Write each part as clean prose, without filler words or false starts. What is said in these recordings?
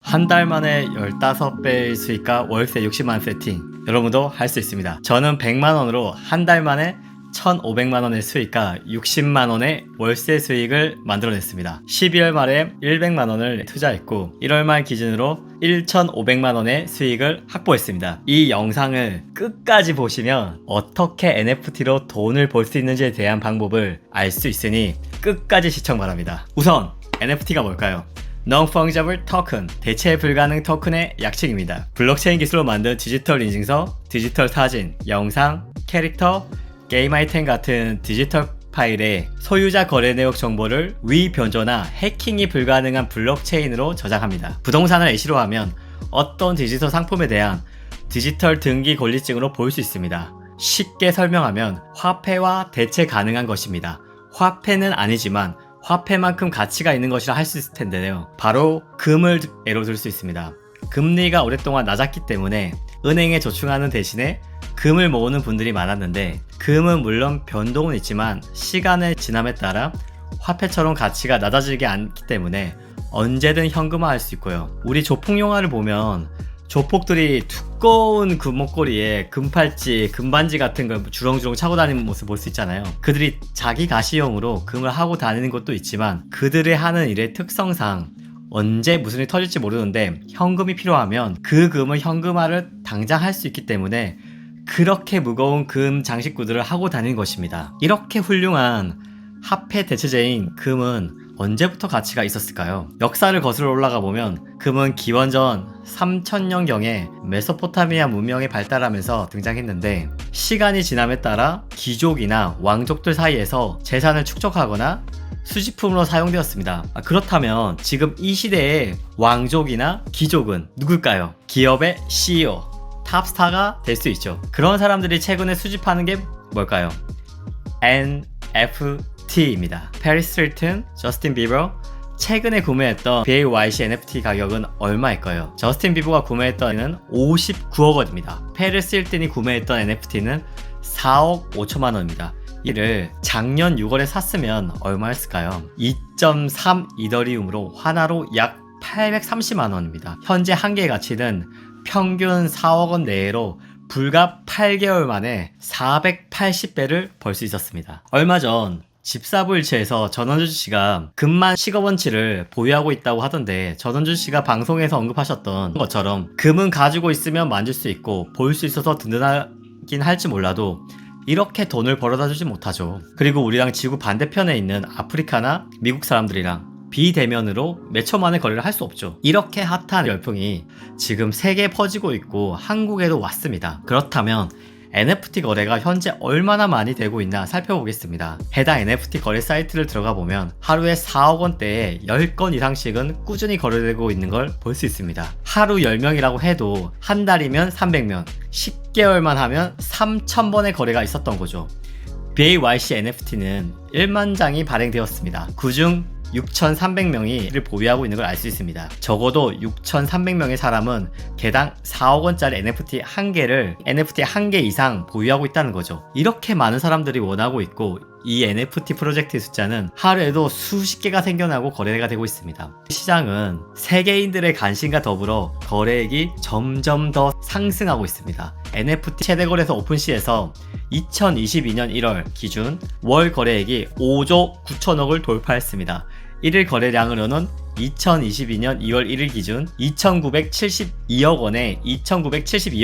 한 달 만에 15배의 수익과 월세 60만원 세팅, 여러분도 할 수 있습니다. 저는 100만원으로 한 달 만에 1,500만원의 수익과 60만원의 월세 수익을 만들어냈습니다. 12월 말에 100만원을 투자했고 1월 말 기준으로 1,500만원의 수익을 확보했습니다. 이 영상을 끝까지 보시면 어떻게 NFT로 돈을 벌 수 있는지에 대한 방법을 알 수 있으니 끝까지 시청 바랍니다. 우선 NFT가 뭘까요? Non-Fungible Token, 대체 불가능 토큰의 약칭입니다. 블록체인 기술로 만든 디지털 인증서, 디지털 사진, 영상, 캐릭터, 게임 아이템 같은 디지털 파일에 소유자 거래 내역 정보를 위변조나 해킹이 불가능한 블록체인으로 저장합니다. 부동산을 예시로 하면 어떤 디지털 상품에 대한 디지털 등기 권리증으로 볼 수 있습니다. 쉽게 설명하면 화폐와 대체 가능한 것입니다. 화폐는 아니지만 화폐만큼 가치가 있는 것이라 할 수 있을 텐데요. 바로 금을 예로 들 수 있습니다. 금리가 오랫동안 낮았기 때문에 은행에 저축하는 대신에 금을 모으는 분들이 많았는데, 금은 물론 변동은 있지만 시간의 지남에 따라 화폐처럼 가치가 낮아지지 않기 때문에 언제든 현금화할 수 있고요. 우리 조폭 영화를 보면 조폭들이 두꺼운 금목걸이에 금팔찌, 금반지 같은 걸 주렁주렁 차고 다니는 모습 볼 수 있잖아요. 그들이 자기 가시용으로 금을 하고 다니는 것도 있지만 그들의 하는 일의 특성상 언제 무슨 일이 터질지 모르는데 현금이 필요하면 그 금을 현금화를 당장 할 수 있기 때문에 그렇게 무거운 금 장식구들을 하고 다니는 것입니다. 이렇게 훌륭한 화폐 대체제인 금은 언제부터 가치가 있었을까요? 역사를 거슬러 올라가 보면 금은 기원전 3000년경에 메소포타미아 문명이 발달하면서 등장했는데, 시간이 지남에 따라 귀족이나 왕족들 사이에서 재산을 축적하거나 수집품으로 사용되었습니다. 그렇다면 지금 이 시대의 왕족이나 귀족은 누굴까요? 기업의 CEO, 탑스타가 될 수 있죠. 그런 사람들이 최근에 수집하는 게 뭘까요? NFT입니다. 페리스 힐튼, 저스틴 비버, 최근에 구매했던 BAYC NFT 가격은 얼마일까요? 저스틴 비버가 구매했던 애는 59억 원입니다. 페리스 힐튼이 구매했던 NFT는 4억 5천만 원입니다. 이를 작년 6월에 샀으면 얼마였을까요? 2.3 이더리움으로 하나로 약 830만 원입니다. 현재 한 개의 가치는 평균 4억 원 내로 불과 8개월 만에 480배를 벌 수 있었습니다. 얼마 전 집사부일체에서 전원주 씨가 금만 10억 원치를 보유하고 있다고 하던데, 전원주 씨가 방송에서 언급하셨던 것처럼 금은 가지고 있으면 만질 수 있고 볼 수 있어서 든든하긴 할지 몰라도 이렇게 돈을 벌어다 주지 못하죠. 그리고 우리랑 지구 반대편에 있는 아프리카나 미국 사람들이랑 비대면으로 몇 초 만에 거래를 할 수 없죠. 이렇게 핫한 열풍이 지금 세계에 퍼지고 있고 한국에도 왔습니다. 그렇다면 NFT 거래가 현재 얼마나 많이 되고 있나 살펴보겠습니다. 해당 NFT 거래 사이트를 들어가 보면 하루에 4억 원대에 10건 이상씩은 꾸준히 거래되고 있는 걸 볼 수 있습니다. 하루 10명이라고 해도 한 달이면 300명, 10개월만 하면 3,000번의 거래가 있었던 거죠. BAYC NFT는 1만 장이 발행되었습니다. 그중 6,300명이 이를 보유하고 있는 걸 알 수 있습니다. 적어도 6,300명의 사람은 개당 4억 원짜리 NFT 한 개를 NFT 한 개 이상 보유하고 있다는 거죠. 이렇게 많은 사람들이 원하고 있고, 이 NFT 프로젝트의 숫자는 하루에도 수십 개가 생겨나고 거래가 되고 있습니다. 시장은 세계인들의 관심과 더불어 거래액이 점점 더 상승하고 있습니다. NFT 최대 거래소 오픈시에서 2022년 1월 기준 월 거래액이 5조 9천억을 돌파했습니다. 1일 거래량으로는 2022년 2월 1일 기준 2,972억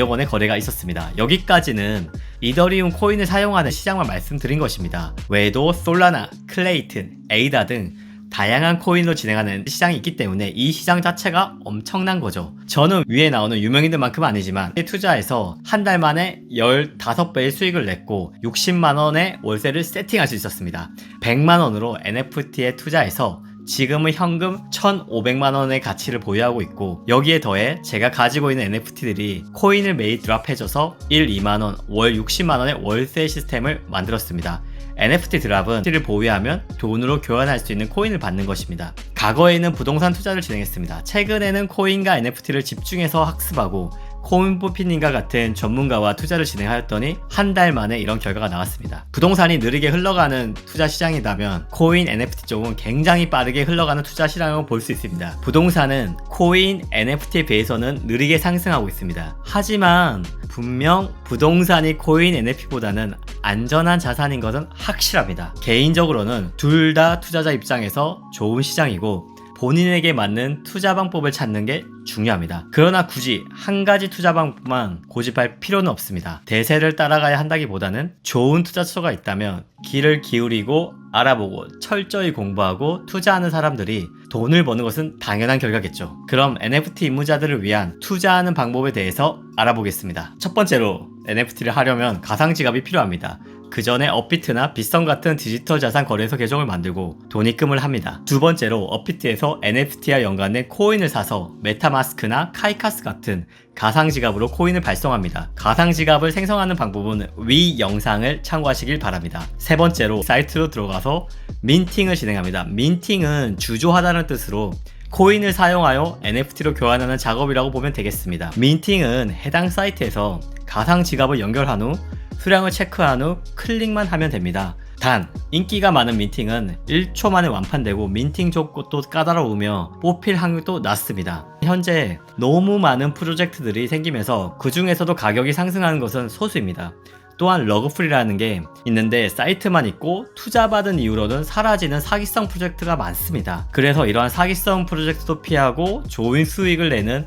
원의 거래가 있었습니다. 여기까지는 이더리움 코인을 사용하는 시장만 말씀드린 것입니다. 외에도 솔라나, 클레이튼, 에이다 등 다양한 코인으로 진행하는 시장이 있기 때문에 이 시장 자체가 엄청난 거죠. 저는 위에 나오는 유명인들만큼은 아니지만 투자해서 한 달 만에 15배의 수익을 냈고 60만원의 월세를 세팅할 수 있었습니다. 100만원으로 NFT에 투자해서 지금은 현금 1,500만원의 가치를 보유하고 있고, 여기에 더해 제가 가지고 있는 NFT들이 코인을 매일 드랍해줘서 1, 2만원, 월 60만원의 월세 시스템을 만들었습니다. NFT 드랍은 NFT를 보유하면 돈으로 교환할 수 있는 코인을 받는 것입니다. 과거에는 부동산 투자를 진행했습니다. 최근에는 코인과 NFT를 집중해서 학습하고 코인포피님과 같은 전문가와 투자를 진행하였더니 한 달 만에 이런 결과가 나왔습니다. 부동산이 느리게 흘러가는 투자 시장이라면 코인 NFT 쪽은 굉장히 빠르게 흘러가는 투자 시장이라고 볼 수 있습니다. 부동산은 코인 NFT에 비해서는 느리게 상승하고 있습니다. 하지만 분명 부동산이 코인 NFT보다는 안전한 자산인 것은 확실합니다. 개인적으로는 둘 다 투자자 입장에서 좋은 시장이고 본인에게 맞는 투자 방법을 찾는 게 중요합니다. 그러나 굳이 한 가지 투자 방법만 고집할 필요는 없습니다. 대세를 따라가야 한다기보다는 좋은 투자처가 있다면 귀를 기울이고 알아보고 철저히 공부하고 투자하는 사람들이 돈을 버는 것은 당연한 결과겠죠. 그럼 NFT 입문자들을 위한 투자하는 방법에 대해서 알아보겠습니다. 첫 번째로 NFT를 하려면 가상지갑이 필요합니다. 그 전에 업비트나 빗썸 같은 디지털 자산 거래소 계정을 만들고 돈입금을 합니다. 두 번째로 업비트에서 NFT와 연관된 코인을 사서 메타마스크나 카이카스 같은 가상지갑으로 코인을 발송합니다. 가상지갑을 생성하는 방법은 위 영상을 참고하시길 바랍니다. 세 번째로 사이트로 들어가서 민팅을 진행합니다. 민팅은 주조하다는 뜻으로 코인을 사용하여 NFT로 교환하는 작업이라고 보면 되겠습니다. 민팅은 해당 사이트에서 가상지갑을 연결한 후 수량을 체크한 후 클릭만 하면 됩니다. 단 인기가 많은 민팅은 1초 만에 완판되고 민팅 조건도 까다로우며 뽑힐 확률도 낮습니다. 현재 너무 많은 프로젝트들이 생기면서 그 중에서도 가격이 상승하는 것은 소수입니다. 또한 러그풀이라는 게 있는데 사이트만 있고 투자받은 이후로는 사라지는 사기성 프로젝트가 많습니다. 그래서 이러한 사기성 프로젝트도 피하고 좋은 수익을 내는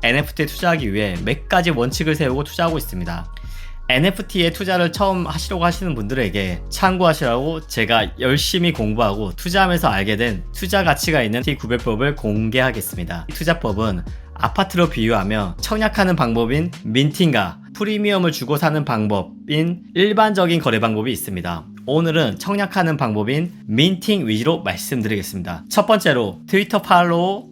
NFT에 투자하기 위해 몇 가지 원칙을 세우고 투자하고 있습니다. NFT에 투자를 처음 하시려고 하시는 분들에게 참고하시라고 제가 열심히 공부하고 투자하면서 알게 된 투자 가치가 있는 T900법을 공개하겠습니다. 이 투자법은 아파트로 비유하며 청약하는 방법인 민팅과 프리미엄을 주고 사는 방법인 일반적인 거래 방법이 있습니다. 오늘은 청약하는 방법인 민팅 위주로 말씀드리겠습니다. 첫 번째로 트위터 팔로우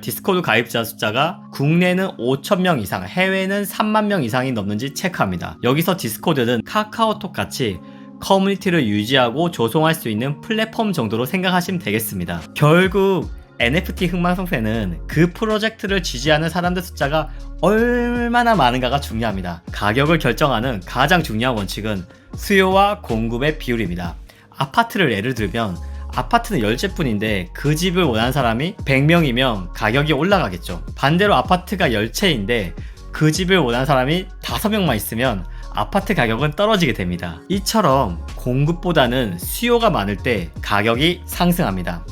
디스코드 가입자 숫자가 국내는 5,000명 이상, 해외는 3만 명 이상이 넘는지 체크합니다. 여기서 디스코드는 카카오톡 같이 커뮤니티를 유지하고 조성할 수 있는 플랫폼 정도로 생각하시면 되겠습니다. 결국 NFT 흥망성쇠는 그 프로젝트를 지지하는 사람들 숫자가 얼마나 많은가가 중요합니다. 가격을 결정하는 가장 중요한 원칙은 수요와 공급의 비율입니다. 아파트를 예를 들면 아파트는 10채뿐인데 그 집을 원하는 사람이 100명이면 가격이 올라가겠죠. 반대로 아파트가 10채인데 그 집을 원하는 사람이 5명만 있으면 아파트 가격은 떨어지게 됩니다. 이처럼 공급보다는 수요가 많을 때 가격이 상승합니다.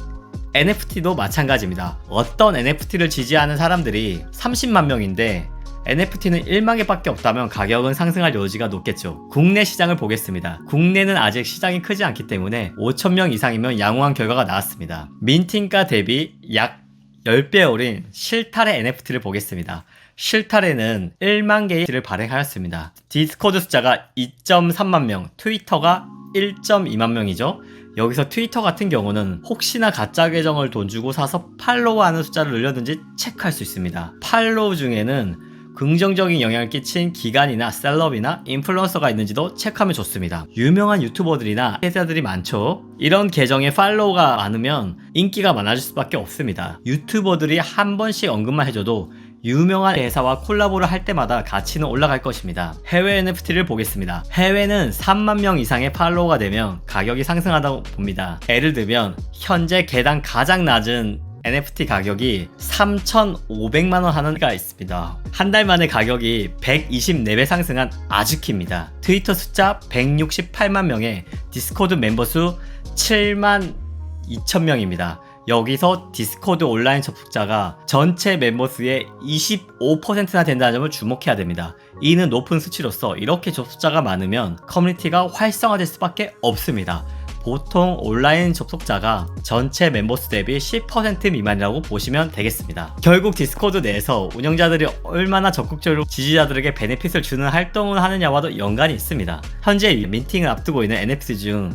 NFT도 마찬가지입니다. 어떤 NFT를 지지하는 사람들이 30만 명인데 NFT는 1만 개밖에 없다면 가격은 상승할 여지가 높겠죠. 국내 시장을 보겠습니다. 국내는 아직 시장이 크지 않기 때문에 5,000명 이상이면 양호한 결과가 나왔습니다. 민팅가 대비 약 10배 어린 실타래 NFT를 보겠습니다. 실타래는 1만 개의 NFT를 발행하였습니다. 디스코드 숫자가 2.3만 명, 트위터가 1.2만 명이죠. 여기서 트위터 같은 경우는 혹시나 가짜 계정을 돈 주고 사서 팔로우하는 숫자를 늘렸는지 체크할 수 있습니다. 팔로우 중에는 긍정적인 영향을 끼친 기관이나 셀럽이나 인플루언서가 있는지도 체크하면 좋습니다. 유명한 유튜버들이나 회사들이 많죠. 이런 계정에 팔로우가 많으면 인기가 많아질 수밖에 없습니다. 유튜버들이 한 번씩 언급만 해줘도 유명한 회사와 콜라보를 할 때마다 가치는 올라갈 것입니다. 해외 NFT를 보겠습니다. 해외는 3만 명 이상의 팔로워가 되면 가격이 상승하다고 봅니다. 예를 들면 현재 개당 가장 낮은 NFT 가격이 3,500만원 하는 가 있습니다. 한 달 만에 가격이 124배 상승한 아즈키입니다. 트위터 숫자 168만 명에 디스코드 멤버 수 7만 2천명입니다. 여기서 디스코드 온라인 접속자가 전체 멤버 수의 25%나 된다는 점을 주목해야 됩니다. 이는 높은 수치로서 이렇게 접속자가 많으면 커뮤니티가 활성화될 수밖에 없습니다. 보통 온라인 접속자가 전체 멤버수 대비 10% 미만이라고 보시면 되겠습니다. 결국 디스코드 내에서 운영자들이 얼마나 적극적으로 지지자들에게 베네핏을 주는 활동을 하느냐와도 연관이 있습니다. 현재 민팅을 앞두고 있는 NFT 중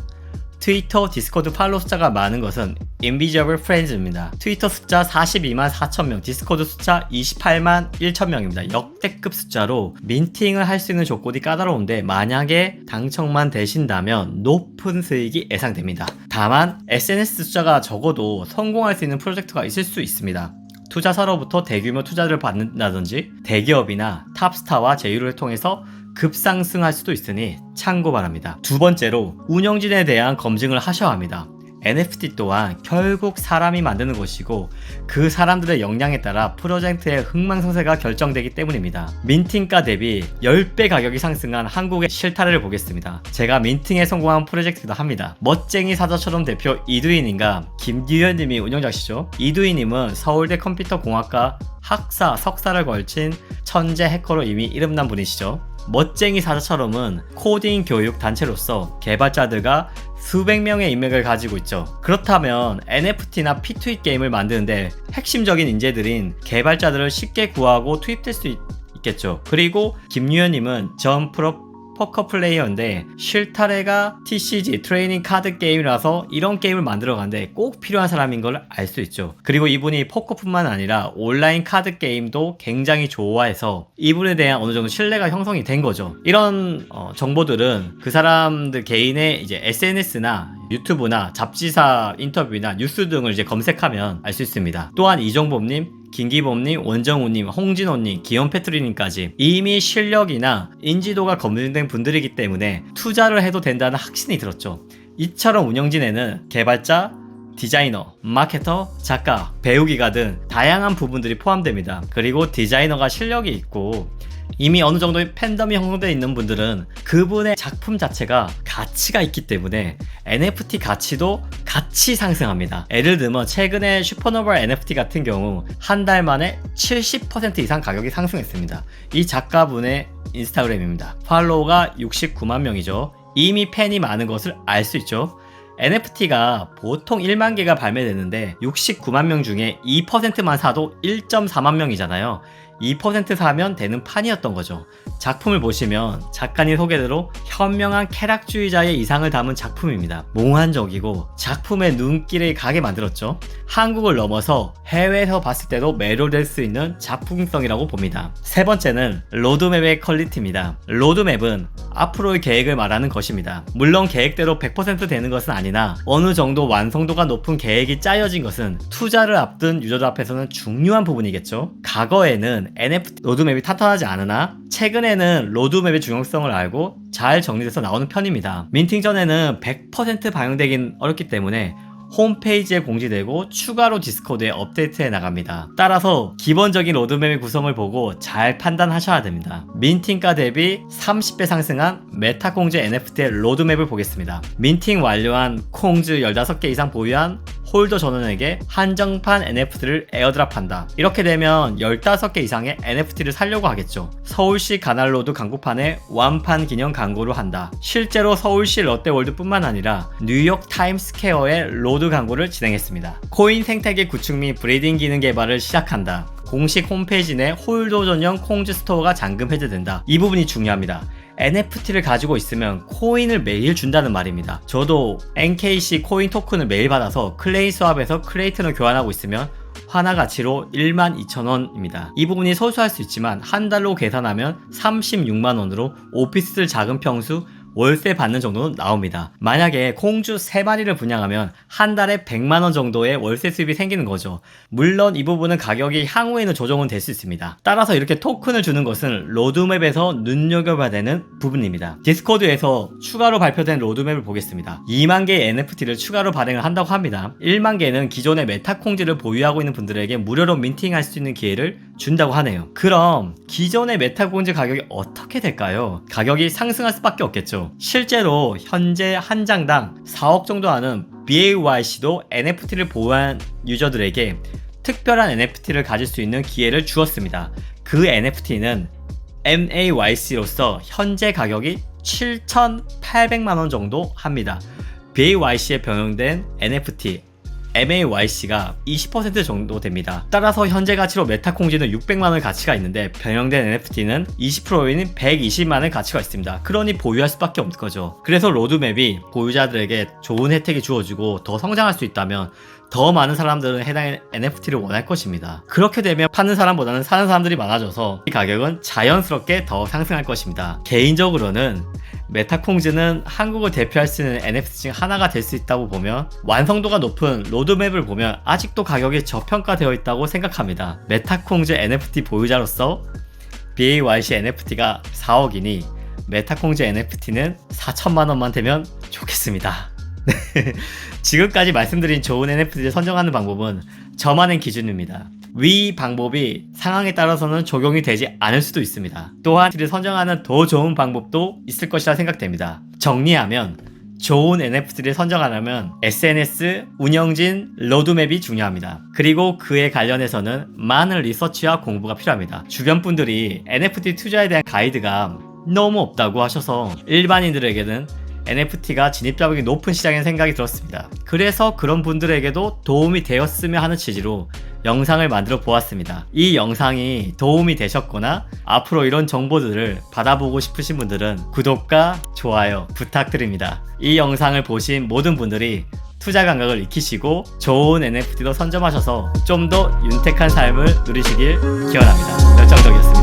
트위터, 디스코드 팔로우 숫자가 많은 것은 Invisible Friends입니다. 트위터 숫자 42만 4천명, 디스코드 숫자 28만 1천명입니다. 역대급 숫자로 민팅을 할 수 있는 조건이 까다로운데 만약에 당첨만 되신다면 높은 수익이 예상됩니다. 다만 SNS 숫자가 적어도 성공할 수 있는 프로젝트가 있을 수 있습니다. 투자사로부터 대규모 투자를 받는다든지 대기업이나 탑스타와 제휴를 통해서 급상승할 수도 있으니 참고 바랍니다. 두 번째로 운영진에 대한 검증을 하셔야 합니다. NFT 또한 결국 사람이 만드는 것이고 그 사람들의 역량에 따라 프로젝트의 흥망성쇠가 결정되기 때문입니다. 민팅가 대비 10배 가격이 상승한 한국의 실타래를 보겠습니다. 제가 민팅에 성공한 프로젝트도 합니다. 멋쟁이 사자처럼 대표 이두희님과 김규현님이 운영자시죠. 이두희님은 서울대 컴퓨터공학과 학사, 석사를 걸친 천재 해커로 이미 이름난 분이시죠. 멋쟁이 사자처럼은 코딩 교육 단체로서 개발자들과 수백 명의 인맥을 가지고 있죠. 그렇다면 NFT나 P2E 게임을 만드는데 핵심적인 인재들인 개발자들을 쉽게 구하고 투입될 수 있겠죠. 그리고 김유현님은 전 프로 포커 플레이어인데 실타래가 TCG 트레이닝 카드 게임이라서 이런 게임을 만들어가는데 꼭 필요한 사람인 걸 알 수 있죠. 그리고 이분이 포커뿐만 아니라 온라인 카드 게임도 굉장히 좋아해서 이분에 대한 어느 정도 신뢰가 형성이 된 거죠. 이런 정보들은 그 사람들 개인의 이제 SNS나 유튜브나 잡지사 인터뷰나 뉴스 등을 이제 검색하면 알 수 있습니다. 또한 이정범님, 김기범님, 원정우님, 홍진호님, 기욤패트리님까지 이미 실력이나 인지도가 검증된 분들이기 때문에 투자를 해도 된다는 확신이 들었죠. 이처럼 운영진에는 개발자, 디자이너, 마케터, 작가, 배우기가 등 다양한 부분들이 포함됩니다. 그리고 디자이너가 실력이 있고 이미 어느 정도의 팬덤이 형성되어 있는 분들은 그분의 작품 자체가 가치가 있기 때문에 NFT 가치도 같이 상승합니다. 예를 들면 최근에 슈퍼노바 NFT 같은 경우 한 달 만에 70% 이상 가격이 상승했습니다. 이 작가분의 인스타그램입니다. 팔로워가 69만 명이죠. 이미 팬이 많은 것을 알 수 있죠. NFT가 보통 1만 개가 발매되는데 69만 명 중에 2%만 사도 1.4만 명이잖아요. 2% 사면 되는 판이었던 거죠. 작품을 보시면 작가님 소개대로 현명한 쾌락주의자의 이상을 담은 작품입니다. 몽환적이고 작품의 눈길을 가게 만들었죠. 한국을 넘어서 해외에서 봤을 때도 매료될 수 있는 작품성이라고 봅니다. 세 번째는 로드맵의 퀄리티입니다. 로드맵은 앞으로의 계획을 말하는 것입니다. 물론 계획대로 100% 되는 것은 아니나 어느 정도 완성도가 높은 계획이 짜여진 것은 투자를 앞둔 유저들 앞에서는 중요한 부분이겠죠. 과거에는 NFT 로드맵이 탄탄하지 않으나 최근에는 로드맵의 중요성을 알고 잘 정리돼서 나오는 편입니다. 민팅 전에는 100% 반영되긴 어렵기 때문에 홈페이지에 공지되고 추가로 디스코드에 업데이트해 나갑니다. 따라서 기본적인 로드맵의 구성을 보고 잘 판단하셔야 됩니다. 민팅가 대비 30배 상승한 메타콩즈 NFT의 로드맵을 보겠습니다. 민팅 완료한 콩즈 15개 이상 보유한 홀더 전원에게 한정판 NFT를 에어드랍한다. 이렇게 되면 15개 이상의 NFT를 살려고 하겠죠. 서울시 가날로드 광고판에 완판 기념 광고를 한다. 실제로 서울시 롯데월드뿐만 아니라 뉴욕 타임스퀘어에 로드 광고를 진행했습니다. 코인 생태계 구축 및 브리딩 기능 개발을 시작한다. 공식 홈페이지 내 홀더 전용 콩즈 스토어가 잠금 해제된다. 이 부분이 중요합니다. NFT를 가지고 있으면 코인을 매일 준다는 말입니다. 저도 NKC 코인 토큰을 매일 받아서 클레이 스왑에서 크레이튼을 교환하고 있으면 하나 가치로 12,000원입니다. 이 부분이 소소할 수 있지만 한 달로 계산하면 36만원으로 오피스텔 작은 평수 월세 받는 정도는 나옵니다. 만약에 콩주 3마리를 분양하면 한 달에 100만원 정도의 월세 수입이 생기는 거죠. 물론 이 부분은 가격이 향후에는 조정은 될 수 있습니다. 따라서 이렇게 토큰을 주는 것은 로드맵에서 눈여겨봐야 되는 부분입니다. 디스코드에서 추가로 발표된 로드맵을 보겠습니다. 2만 개의 NFT를 추가로 발행을 한다고 합니다. 1만 개는 기존의 메타콩즈를 보유하고 있는 분들에게 무료로 민팅할 수 있는 기회를 준다고 하네요. 그럼 기존의 메타콩즈 가격이 어떻게 될까요? 가격이 상승할 수밖에 없겠죠. 실제로 현재 한 장당 4억 정도 하는 BAYC도 NFT를 보유한 유저들에게 특별한 NFT를 가질 수 있는 기회를 주었습니다. 그 NFT는 MAYC로서 현재 가격이 7,800만원 정도 합니다. BAYC에 변형된 NFT MAYC가 20% 정도 됩니다. 따라서 현재 가치로 메타콩지는 600만원 가치가 있는데 변형된 NFT는 20%인 120만원 가치가 있습니다. 그러니 보유할 수밖에 없는 거죠. 그래서 로드맵이 보유자들에게 좋은 혜택이 주어지고 더 성장할 수 있다면 더 많은 사람들은 해당 NFT를 원할 것입니다. 그렇게 되면 파는 사람보다는 사는 사람들이 많아져서 이 가격은 자연스럽게 더 상승할 것입니다. 개인적으로는 메타콩즈는 한국을 대표할 수 있는 NFT 중 하나가 될 수 있다고 보면, 완성도가 높은 로드맵을 보면 아직도 가격이 저평가되어 있다고 생각합니다. 메타콩즈 NFT 보유자로서 BAYC NFT가 4억이니 메타콩즈 NFT는 4천만원만 되면 좋겠습니다. 지금까지 말씀드린 좋은 NFT를 선정하는 방법은 저만의 기준입니다. 위 방법이 상황에 따라서는 적용이 되지 않을 수도 있습니다. 또한 NFT를 선정하는 더 좋은 방법도 있을 것이라 생각됩니다. 정리하면 좋은 NFT를 선정하려면 SNS, 운영진, 로드맵이 중요합니다. 그리고 그에 관련해서는 많은 리서치와 공부가 필요합니다. 주변 분들이 NFT 투자에 대한 가이드가 너무 없다고 하셔서 일반인들에게는 NFT가 진입자격이 높은 시장인 생각이 들었습니다. 그래서 그런 분들에게도 도움이 되었으면 하는 취지로 영상을 만들어 보았습니다. 이 영상이 도움이 되셨거나 앞으로 이런 정보들을 받아보고 싶으신 분들은 구독과 좋아요 부탁드립니다. 이 영상을 보신 모든 분들이 투자 감각을 익히시고 좋은 NFT도 선점하셔서 좀 더 윤택한 삶을 누리시길 기원합니다. 열정적이었습니다.